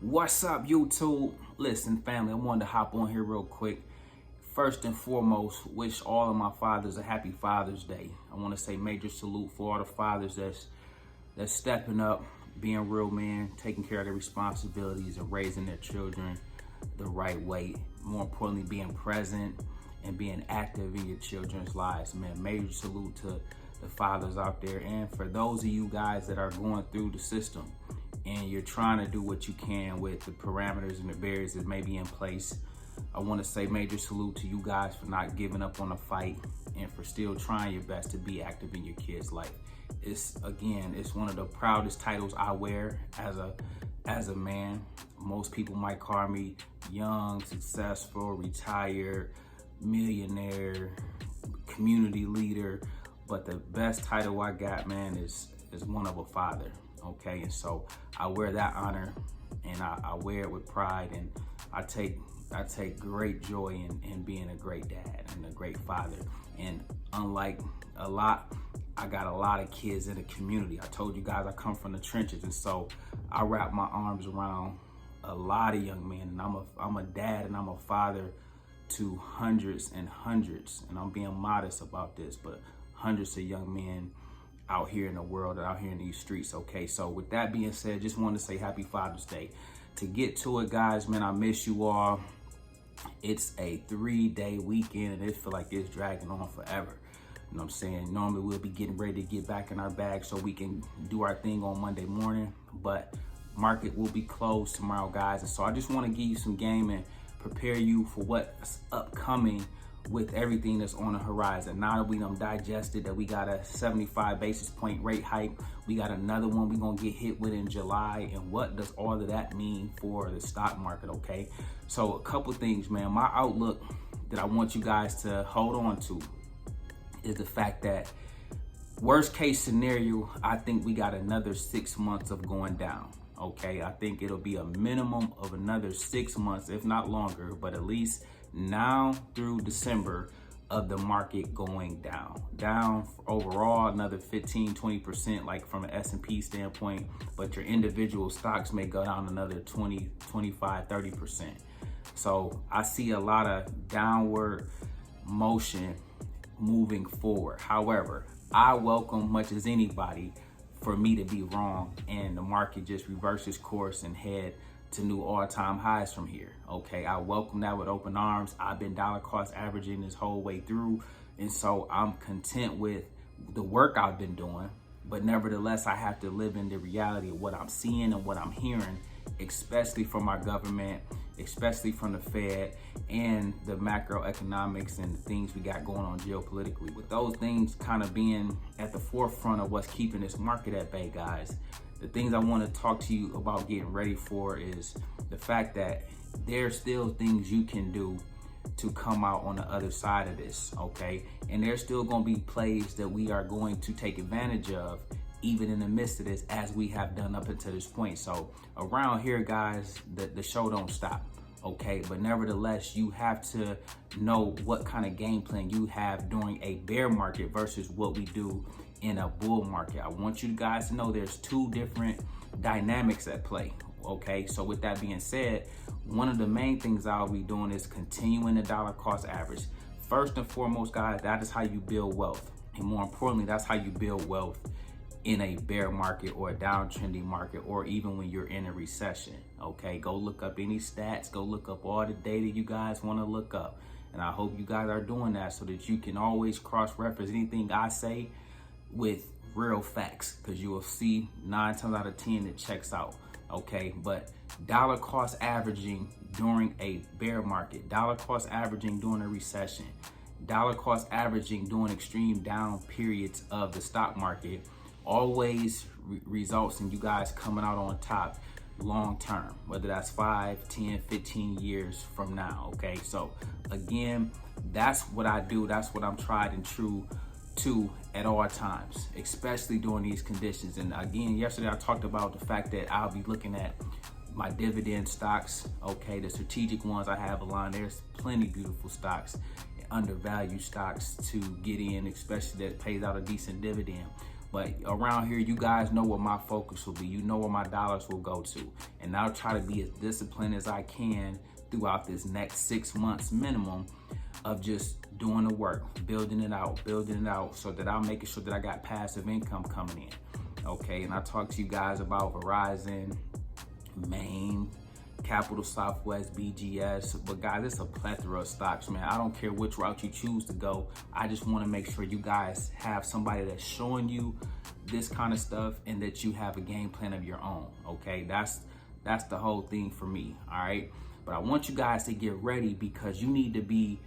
What's up, YouTube? Listen, family, I wanted to hop on here real quick. First and foremost, wish all of my fathers a happy Father's Day. I want to say major salute for all the fathers that's stepping up, being real men, taking care of their responsibilities and raising their children the right way. More importantly, being present and being active in your children's lives, man. Major salute to the fathers out there. And for those of you guys that are going through the system and you're trying to do what you can with the parameters and the barriers that may be in place, I want to say major salute to you guys for not giving up on the fight and for still trying your best to be active in your kids' life. It's one of the proudest titles I wear as a man. Most people might call me young, successful, retired, millionaire, community leader, but the best title I got, man, is one of a father. Okay, and so I wear that honor and I wear it with pride, and I take great joy in being a great dad and a great father. And unlike a lot, I got a lot of kids in the community. I told you guys I come from the trenches, and so I wrap my arms around a lot of young men, and I'm a dad and I'm a father to hundreds and hundreds, and I'm being modest about this, but hundreds of young men out here in the world, out here in these streets. Okay, so with that being said, just wanted to say happy Father's Day. To get to it, guys, man, I miss you all. It's a 3-day weekend and it feel like it's dragging on forever. You know what I'm saying? Normally we'll be getting ready to get back in our bag so we can do our thing on Monday morning, but market will be closed tomorrow, guys. And so I just want to give you some game and prepare you for what's upcoming with everything that's on the horizon. Now that we done digested that we got a 75 basis point rate hike, we got another one we gonna get hit with in July, and what does all of that mean for the stock market? Okay, so a couple things, man. My outlook that I want you guys to hold on to is the fact that worst case scenario, I think we got another 6 months of going down. Okay, I think it'll be a minimum of another 6 months, if not longer, but at least now through December of the market going down overall another 15-20%, like from an S&P standpoint, but your individual stocks may go down another 20-25-30%. So I see a lot of downward motion moving forward. However, I welcome much as anybody for me to be wrong and the market just reverses course and head to new all-time highs from here. Okay, I welcome that with open arms. I've been dollar cost averaging this whole way through, and so I'm content with the work I've been doing, but nevertheless I have to live in the reality of what I'm seeing and what I'm hearing, especially from our government, especially from the Fed and the macroeconomics and the things we got going on geopolitically. With those things kind of being at the forefront of what's keeping this market at bay, guys, the things I want to talk to you about getting ready for is the fact that there's still things you can do to come out on the other side of this, okay? And there's still going to be plays that we are going to take advantage of even in the midst of this, as we have done up until this point. So around here, guys, the show don't stop, okay? But nevertheless, you have to know what kind of game plan you have during a bear market versus what we do in a bull market. I want you guys to know there's two different dynamics at play, okay? So with that being said, one of the main things I'll be doing is continuing the dollar cost average. First and foremost, guys, that is how you build wealth. And more importantly, that's how you build wealth in a bear market or a downtrending market, or even when you're in a recession, okay? Go look up any stats, go look up all the data you guys want to look up. And I hope you guys are doing that so that you can always cross-reference anything I say with real facts, because you will see 9 times out of 10 it checks out, okay? But dollar cost averaging during a bear market, dollar cost averaging during a recession, dollar cost averaging during extreme down periods of the stock market always results in you guys coming out on top long term, whether that's 5, 10, 15 years from now, okay? So again, that's what I do. That's what I'm tried and true to at all times, especially during these conditions. And again, yesterday I talked about the fact that I'll be looking at my dividend stocks, okay, the strategic ones I have aligned. There's plenty beautiful stocks, undervalued stocks to get in, especially that pays out a decent dividend. But around here, you guys know what my focus will be. You know where my dollars will go to. And I'll try to be as disciplined as I can throughout this next 6 months minimum of just doing the work, building it out so that I'm making sure that I got passive income coming in. Okay, and I talked to you guys about Verizon, Maine, Capital Southwest, BGS, but guys, it's a plethora of stocks, man. I don't care which route you choose to go. I just want to make sure you guys have somebody that's showing you this kind of stuff and that you have a game plan of your own. Okay, that's the whole thing for me. All right, but I want you guys to get ready because you need to be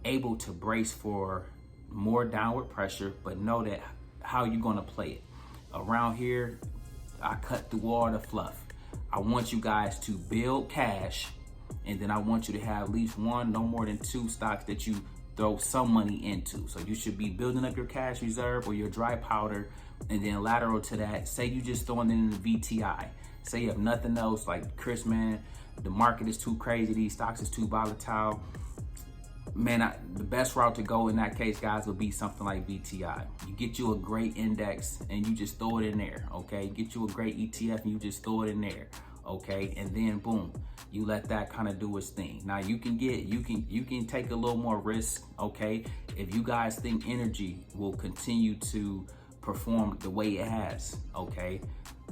able to brace for more downward pressure, but know that how you're going to play it. Around here, I cut through all the fluff. I want you guys to build cash, and then I want you to have at least one, no more than 2 stocks that you throw some money into. So you should be building up your cash reserve or your dry powder, and then lateral to that, say you just throwing it in the VTI. Say you have nothing else, like Chris, man, the market is too crazy, these stocks is too volatile. Man, the best route to go in that case, guys, would be something like VTI. You get you a great index and you just throw it in there, okay? Get you a great ETF and you just throw it in there, okay? And then boom, you let that kind of do its thing. Now you can take a little more risk, okay? If you guys think energy will continue to perform the way it has, okay,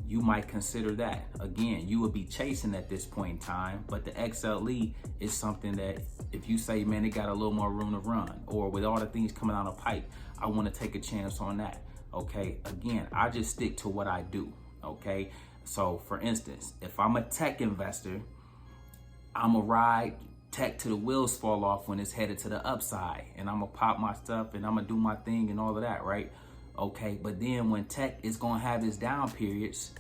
you might consider that. Again, you would be chasing at this point in time, but the XLE is something that if you say, man, it got a little more room to run, or with all the things coming down the pipe, I want to take a chance on that. Okay, again, I just stick to what I do. Okay, so for instance, if I'm a tech investor, I'm gonna ride tech to the wheels fall off when it's headed to the upside, and I'm gonna pop my stuff and I'm gonna do my thing and all of that, right? Okay, but then when tech is gonna have its down periods,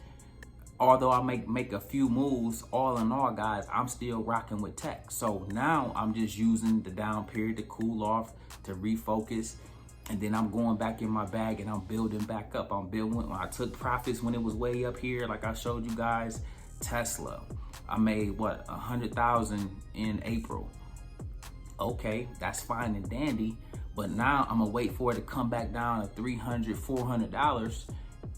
although I make a few moves, all in all, guys, I'm still rocking with tech. So now I'm just using the down period to cool off, to refocus, and then I'm going back in my bag and I'm building back up. I'm building. When I took profits when it was way up here, like I showed you guys, Tesla, I made what, 100,000 in April. Okay, that's fine and dandy, but now I'm gonna wait for it to come back down to $300, $400,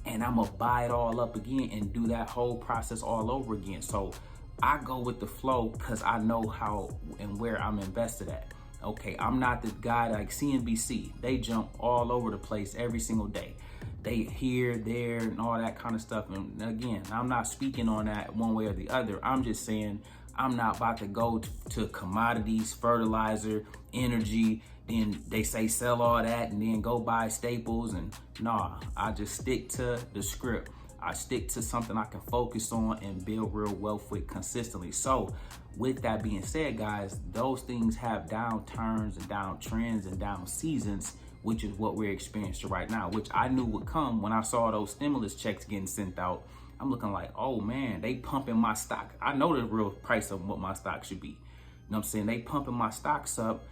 and I'm gonna buy it all up again and do that whole process all over again. So I go with the flow because I know how and where I'm invested at. Okay, I'm not the guy like CNBC. They jump all over the place every single day. They here, there, and all that kind of stuff. And again, I'm not speaking on that one way or the other. I'm just saying I'm not about to go to commodities, fertilizer, energy, then they say sell all that and then go buy staples. And nah, I just stick to the script. I stick to something I can focus on and build real wealth with consistently. So with that being said, guys, those things have downturns and downtrends and down seasons, which is what we're experiencing right now, which I knew would come when I saw those stimulus checks getting sent out. I'm looking like, oh man, they pumping my stock. I know the real price of what my stock should be. You know what I'm saying? They pumping my stocks up,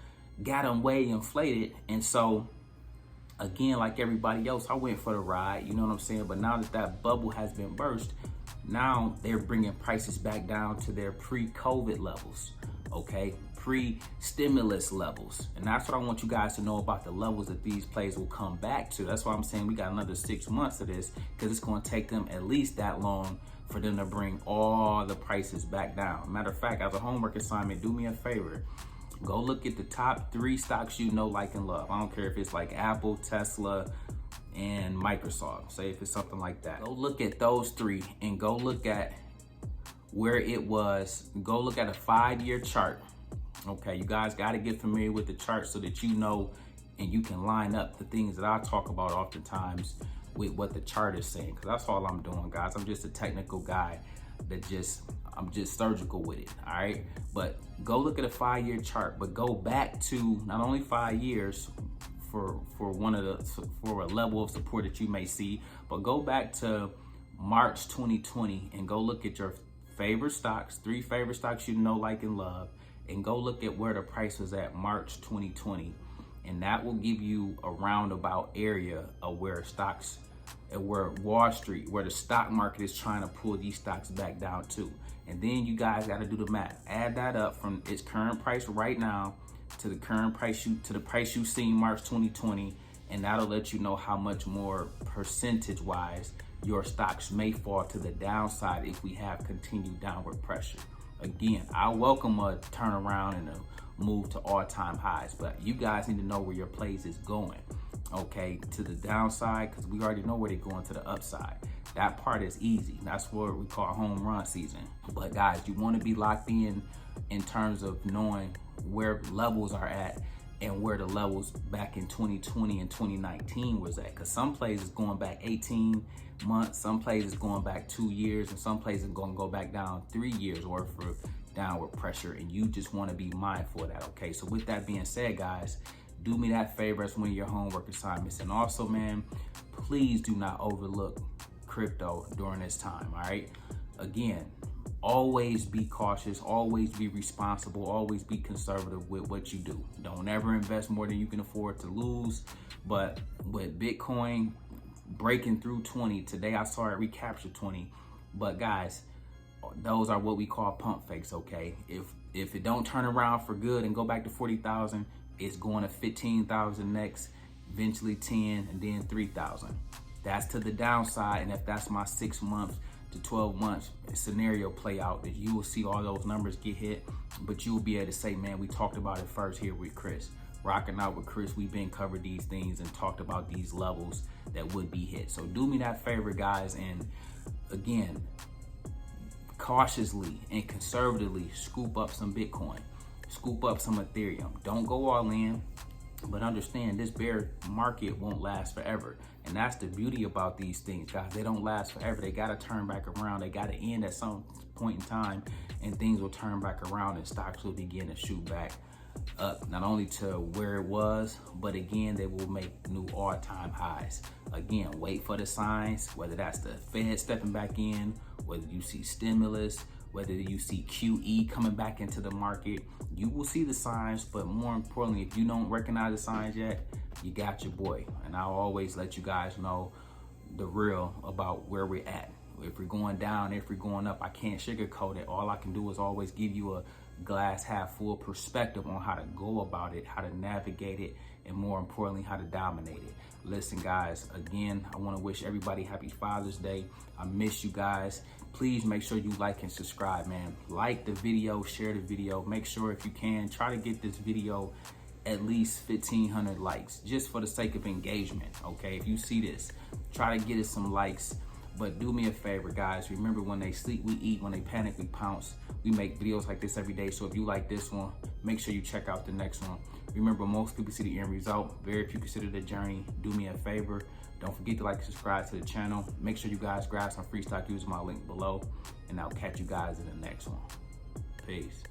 got them way inflated. And so again, like everybody else, I went for the ride, you know what I'm saying? But now that that bubble has been burst, now they're bringing prices back down to their pre-COVID levels, okay? Pre-stimulus levels. And that's what I want you guys to know about the levels that these plays will come back to. That's why I'm saying we got another 6 months of this, because it's going to take them at least that long for them to bring all the prices back down. Matter of fact, as a homework assignment, do me a favor. Go look at the top 3 stocks you know, like, and love. I don't care if it's like Apple, Tesla, and Microsoft. Say if it's something like that. Go look at those 3 and go look at where it was. Go look at a 5-year chart. Okay, you guys got to get familiar with the chart so that you know and you can line up the things that I talk about oftentimes with what the chart is saying. Because that's all I'm doing, guys. I'm just a technical guy that I'm just surgical with it, all right? But go look at a 5-year chart, but go back to not only 5 years for a level of support that you may see, but go back to March 2020 and go look at your favorite stocks, 3 favorite stocks you know, like, and love, and go look at where the price was at March 2020. And that will give you a roundabout area of where stocks, where Wall Street, where the stock market is trying to pull these stocks back down to. And then you guys got to do the math. Add that up from its current price right now to the current price to the price you seen March 2020, and that'll let you know how much more percentage wise your stocks may fall to the downside if we have continued downward pressure. Again, I welcome a turnaround and a move to all-time highs, but you guys need to know where your plays is going, okay, to the downside, because we already know where they're going to the upside. That part is easy. That's what we call home run season. But guys, you want to be locked in terms of knowing where levels are at and where the levels back in 2020 and 2019 was at. Because some plays is going back 18 months, some plays is going back 2 years, and some plays is going to go back down 3 years worth of downward pressure. And you just want to be mindful of that, okay? So with that being said, guys, do me that favor as one of your homework assignments. And also, man, please do not overlook crypto during this time, all right? Again, always be cautious, always be responsible, always be conservative with what you do. Don't ever invest more than you can afford to lose. But with Bitcoin breaking through 20, today I saw it recapture 20. But guys, those are what we call pump fakes, okay? If it don't turn around for good and go back to 40,000, it's going to 15,000 next, eventually 10, and then 3,000. That's to the downside, and if that's my 6 months to 12 months scenario play out, that you will see all those numbers get hit, but you will be able to say, man, we talked about it first here with Chris. Rocking out with Chris, we've been covered these things and talked about these levels that would be hit. So do me that favor, guys, and again, cautiously and conservatively scoop up some Bitcoin, scoop up some Ethereum. Don't go all in, but understand this bear market won't last forever. And that's the beauty about these things, guys. They don't last forever. They got to turn back around. They got to end at some point in time, and things will turn back around and stocks will begin to shoot back up, not only to where it was, but again, they will make new all-time highs. Again, wait for the signs, whether that's the Fed stepping back in, whether you see stimulus, whether you see QE coming back into the market. You will see the signs, but more importantly, if you don't recognize the signs yet, you got your boy. And I'll always let you guys know the real about where we're at. If we're going down, if we're going up, I can't sugarcoat it. All I can do is always give you a glass half full perspective on how to go about it, how to navigate it, and more importantly, how to dominate it. Listen, guys, again, I want to wish everybody happy Father's Day. I miss you guys. Please make sure you like and subscribe, man. Like the video, share the video. Make sure, if you can, try to get this video at least 1,500 likes, just for the sake of engagement, okay? If you see this, try to get it some likes. But do me a favor, guys. Remember, when they sleep, we eat. When they panic, we pounce. We make videos like this every day. So if you like this one, make sure you check out the next one. Remember, most people see the end result. Very few consider the journey. Do me a favor. Don't forget to like and subscribe to the channel. Make sure you guys grab some free stock using my link below. And I'll catch you guys in the next one. Peace.